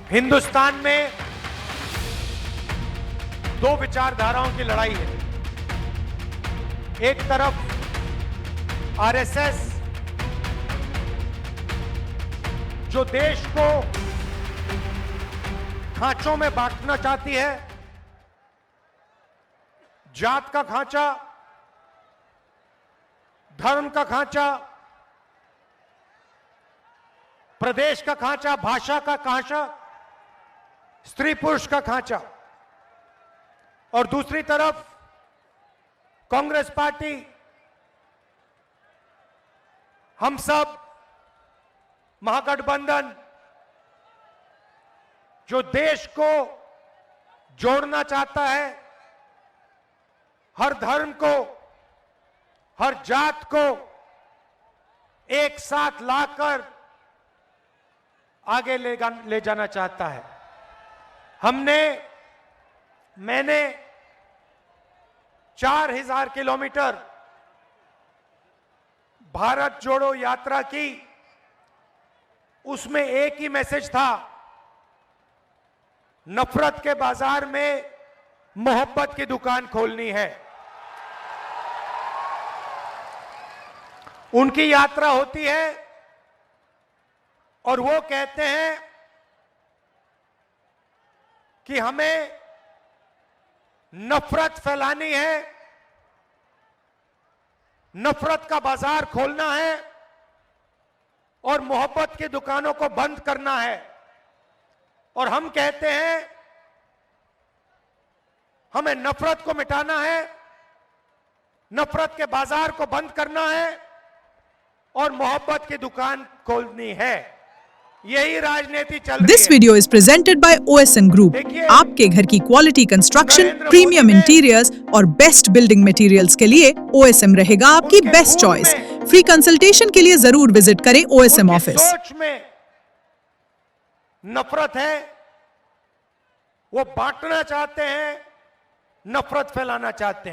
हिंदुस्तान में दो विचारधाराओं की लड़ाई है। एक तरफ आरएसएस जो देश को खांचों में बांटना चाहती है, जात का खांचा, धर्म का खांचा, प्रदेश का खांचा, भाषा का खांचा, स्त्री पुरुष का खांचा। और दूसरी तरफ कांग्रेस पार्टी, हम सब, महागठबंधन जो देश को जोड़ना चाहता है, हर धर्म को, हर जात को एक साथ लाकर आगे ले जाना चाहता है। मैंने 4000 किलोमीटर भारत जोड़ो यात्रा की। उसमें एक ही मैसेज था, नफरत के बाजार में मोहब्बत की दुकान खोलनी है। उनकी यात्रा होती है और वो कहते हैं कि हमें नफरत फैलानी है, नफरत का बाजार खोलना है और मोहब्बत की दुकानों को बंद करना है। और हम कहते हैं हमें नफरत को मिटाना है, नफरत के बाजार को बंद करना है और मोहब्बत की दुकान खोलनी है। यही राजनीति चल रही है। This video is presented by OSM Group. आपके घर की क्वालिटी कंस्ट्रक्शन, प्रीमियम इंटीरियर्स और बेस्ट बिल्डिंग मटेरियल्स के लिए OSM रहेगा आपकी बेस्ट चॉइस। फ्री कंसल्टेशन के लिए जरूर विजिट करें OSM ऑफिस। सोच में नफरत है, वो बांटना चाहते हैं, नफरत फैलाना चाहते हैं।